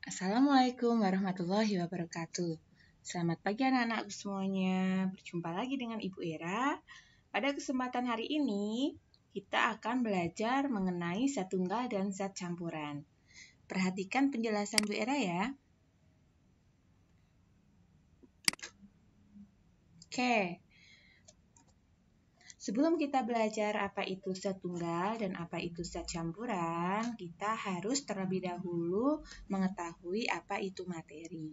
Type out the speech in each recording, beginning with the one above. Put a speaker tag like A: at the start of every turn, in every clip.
A: Assalamualaikum warahmatullahi wabarakatuh. Selamat pagi anak-anakku semuanya. Berjumpa lagi dengan Ibu Era. Pada kesempatan hari ini, kita akan belajar mengenai zat tunggal dan zat campuran. Perhatikan penjelasan Bu Era ya. Oke. Sebelum kita belajar apa itu zat tunggal dan apa itu zat campuran, kita harus terlebih dahulu mengetahui apa itu materi.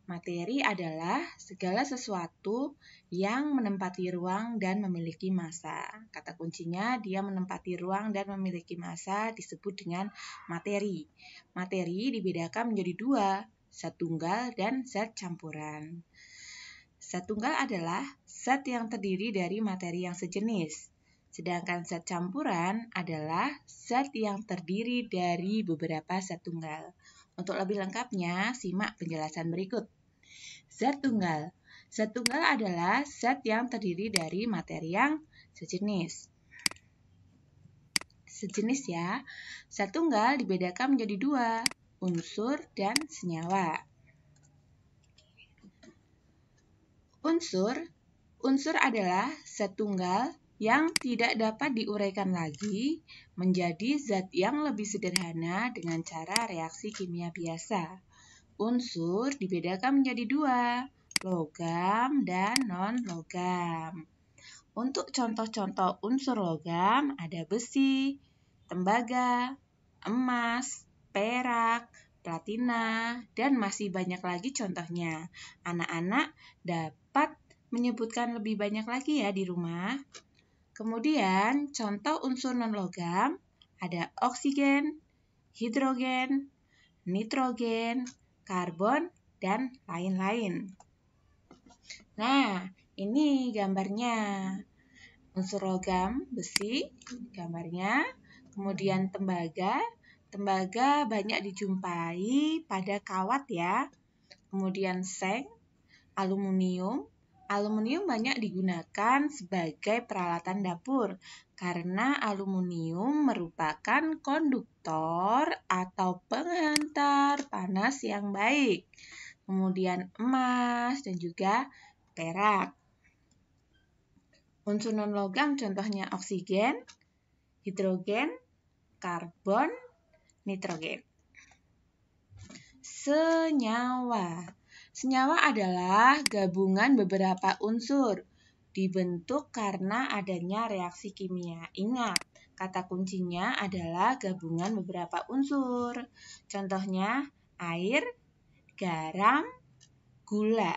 A: Materi adalah segala sesuatu yang menempati ruang dan memiliki massa. Kata kuncinya, dia menempati ruang dan memiliki massa disebut dengan materi. Materi dibedakan menjadi dua, zat tunggal dan zat campuran. Zat tunggal adalah zat yang terdiri dari materi yang sejenis. Sedangkan zat campuran adalah zat yang terdiri dari beberapa zat tunggal. Untuk lebih lengkapnya, simak penjelasan berikut. Zat tunggal. Zat tunggal adalah zat yang terdiri dari materi yang sejenis. Sejenis ya. Zat tunggal dibedakan menjadi dua, unsur dan senyawa. Unsur adalah zat tunggal yang tidak dapat diuraikan lagi menjadi zat yang lebih sederhana dengan cara reaksi kimia biasa. Unsur dibedakan menjadi dua, logam dan non-logam. Untuk contoh-contoh unsur logam ada besi, tembaga, emas, perak, platina, dan masih banyak lagi contohnya. Anak-anak dapat menyebutkan lebih banyak lagi ya di rumah. Kemudian contoh unsur non-logam ada oksigen, hidrogen, nitrogen, karbon, dan lain-lain. Nah, ini gambarnya. Unsur logam, besi, gambarnya. Kemudian tembaga. Tembaga banyak dijumpai pada kawat ya. Kemudian seng, aluminium. Aluminium banyak digunakan sebagai peralatan dapur karena aluminium merupakan konduktor atau penghantar panas yang baik. Kemudian emas dan juga perak. Unsur non-logam contohnya oksigen, hidrogen, karbon, nitrogen. Senyawa. Senyawa adalah gabungan beberapa unsur dibentuk karena adanya reaksi kimia. Ingat, kata kuncinya adalah gabungan beberapa unsur. Contohnya air, garam, gula.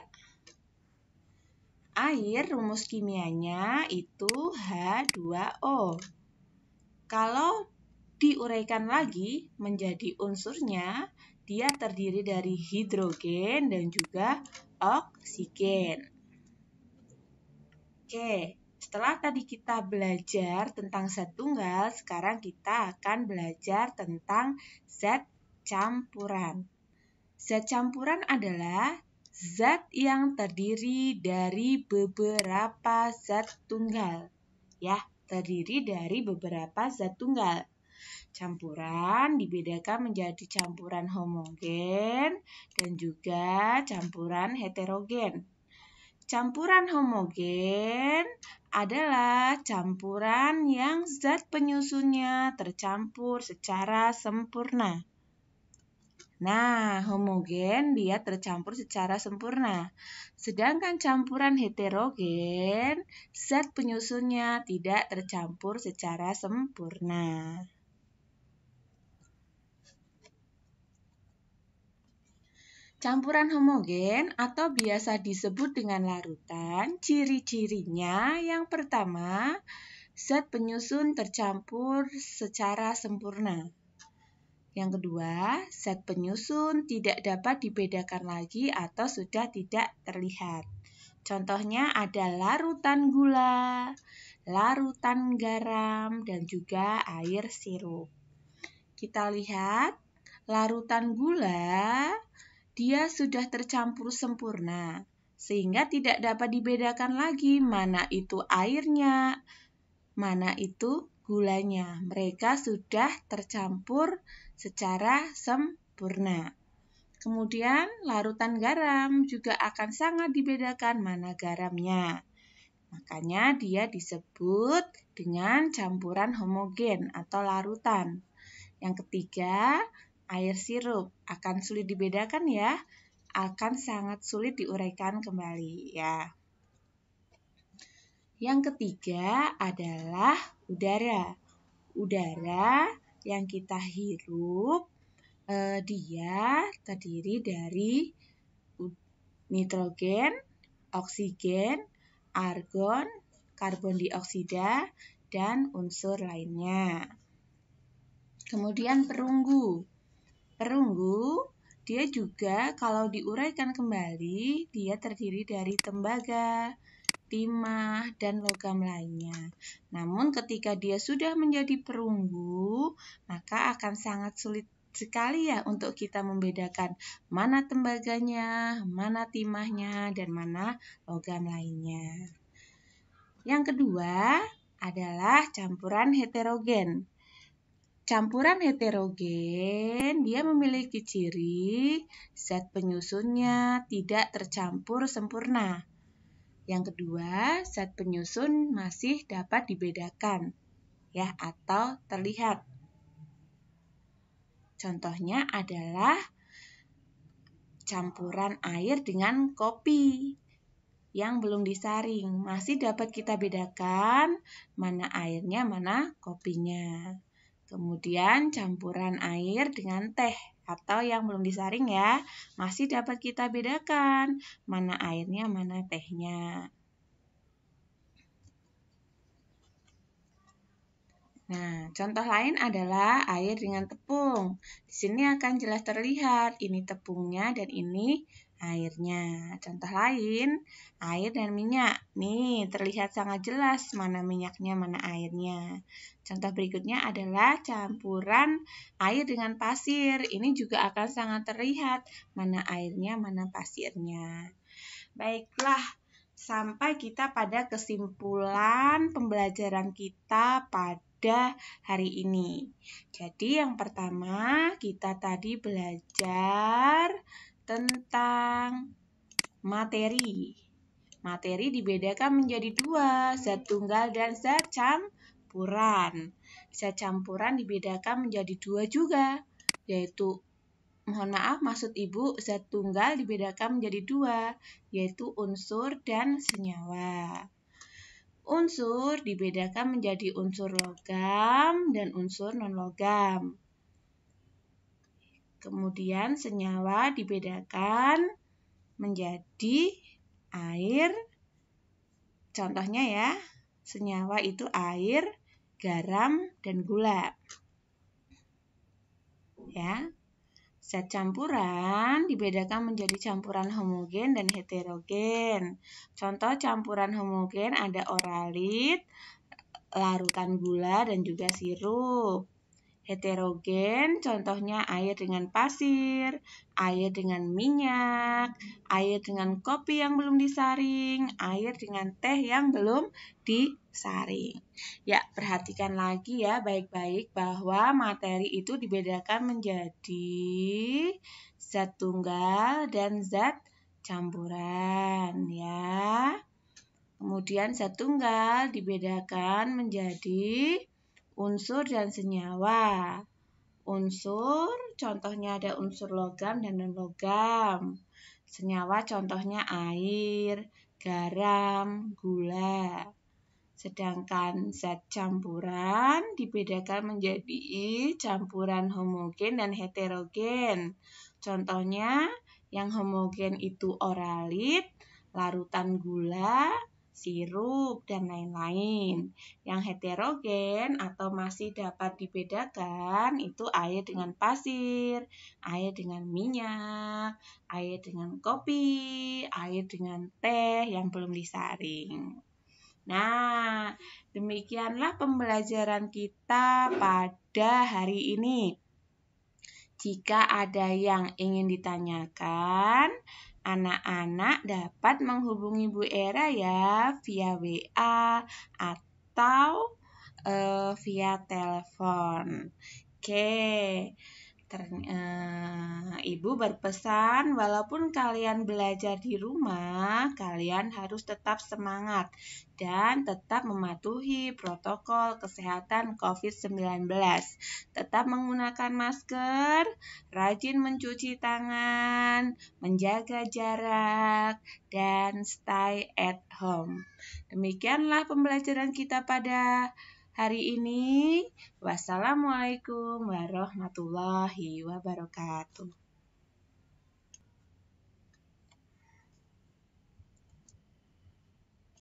A: Air rumus kimianya itu H2O. Kalau diuraikan lagi menjadi unsurnya, dia terdiri dari hidrogen dan juga oksigen. Oke, setelah tadi kita belajar tentang zat tunggal, sekarang kita akan belajar tentang zat campuran. Zat campuran adalah zat yang terdiri dari beberapa zat tunggal. Ya, terdiri dari beberapa zat tunggal. Campuran dibedakan menjadi campuran homogen dan juga campuran heterogen. Campuran homogen adalah campuran yang zat penyusunnya tercampur secara sempurna. Nah, homogen dia tercampur secara sempurna. Sedangkan campuran heterogen, zat penyusunnya tidak tercampur secara sempurna. Campuran homogen atau biasa disebut dengan larutan, ciri-cirinya yang pertama, zat penyusun tercampur secara sempurna. Yang kedua, zat penyusun tidak dapat dibedakan lagi atau sudah tidak terlihat. Contohnya ada larutan gula, larutan garam, dan juga air sirup. Kita lihat, larutan gula, dia sudah tercampur sempurna, sehingga tidak dapat dibedakan lagi mana itu airnya, mana itu gulanya. Mereka sudah tercampur secara sempurna. Kemudian larutan garam juga akan sangat dibedakan mana garamnya. Makanya dia disebut dengan campuran homogen atau larutan. Yang ketiga, air sirup akan sulit dibedakan ya, akan sangat sulit diuraikan kembali ya. Yang ketiga adalah udara. Udara yang kita hirup dia terdiri dari nitrogen, oksigen, argon, karbon dioksida, dan unsur lainnya. Kemudian perunggu. Perunggu, dia juga kalau diuraikan kembali, dia terdiri dari tembaga, timah, dan logam lainnya. Namun ketika dia sudah menjadi perunggu, maka akan sangat sulit sekali ya untuk kita membedakan mana tembaganya, mana timahnya, dan mana logam lainnya. Yang kedua adalah campuran heterogen. Campuran heterogen dia memiliki ciri zat penyusunnya tidak tercampur sempurna. Yang kedua, zat penyusun masih dapat dibedakan ya atau terlihat. Contohnya adalah campuran air dengan kopi yang belum disaring. Masih dapat kita bedakan mana airnya, mana kopinya. Kemudian campuran air dengan teh atau yang belum disaring ya, masih dapat kita bedakan mana airnya, mana tehnya. Nah, contoh lain adalah air dengan tepung. Di sini akan jelas terlihat ini tepungnya dan ini airnya. Contoh lain, air dan minyak. Nih, terlihat sangat jelas mana minyaknya, mana airnya. Contoh berikutnya adalah campuran air dengan pasir. Ini juga akan sangat terlihat mana airnya, mana pasirnya. Baiklah, sampai kita pada kesimpulan pembelajaran kita pada hari ini. Jadi yang pertama kita tadi belajar tentang materi. Materi dibedakan menjadi dua, zat tunggal dan zat campuran. Zat campuran dibedakan menjadi dua juga, yaitu maksud Ibu, zat tunggal dibedakan menjadi dua, yaitu unsur dan senyawa. Unsur dibedakan menjadi unsur logam dan unsur non-logam. Kemudian senyawa dibedakan menjadi air. Contohnya ya, senyawa itu air, garam, dan gula. Ya. Zat campuran dibedakan menjadi campuran homogen dan heterogen. Contoh campuran homogen ada oralit, larutan gula, dan juga sirup. Heterogen contohnya air dengan pasir, air dengan minyak, air dengan kopi yang belum disaring, air dengan teh yang belum disaring. Ya, perhatikan lagi ya baik-baik bahwa materi itu dibedakan menjadi zat tunggal dan zat campuran ya. Kemudian zat tunggal dibedakan menjadi unsur dan senyawa. Unsur contohnya ada unsur logam dan non-logam. Senyawa contohnya air, garam, gula. Sedangkan zat campuran dibedakan menjadi campuran homogen dan heterogen. Contohnya yang homogen itu oralit, larutan gula, sirup, dan lain-lain. Yang heterogen atau masih dapat dibedakan itu air dengan pasir, air dengan minyak, air dengan kopi, air dengan teh yang belum disaring. Nah, demikianlah pembelajaran kita pada hari ini. Jika ada yang ingin ditanyakan, anak-anak dapat menghubungi Bu Era ya via WA atau via telepon. Oke, Ibu berpesan, walaupun kalian belajar di rumah, kalian harus tetap semangat dan tetap mematuhi protokol kesehatan COVID-19. Tetap menggunakan masker, rajin mencuci tangan, menjaga jarak, dan stay at home. Demikianlah pembelajaran kita pada hari ini. Wassalamualaikum warahmatullahi wabarakatuh.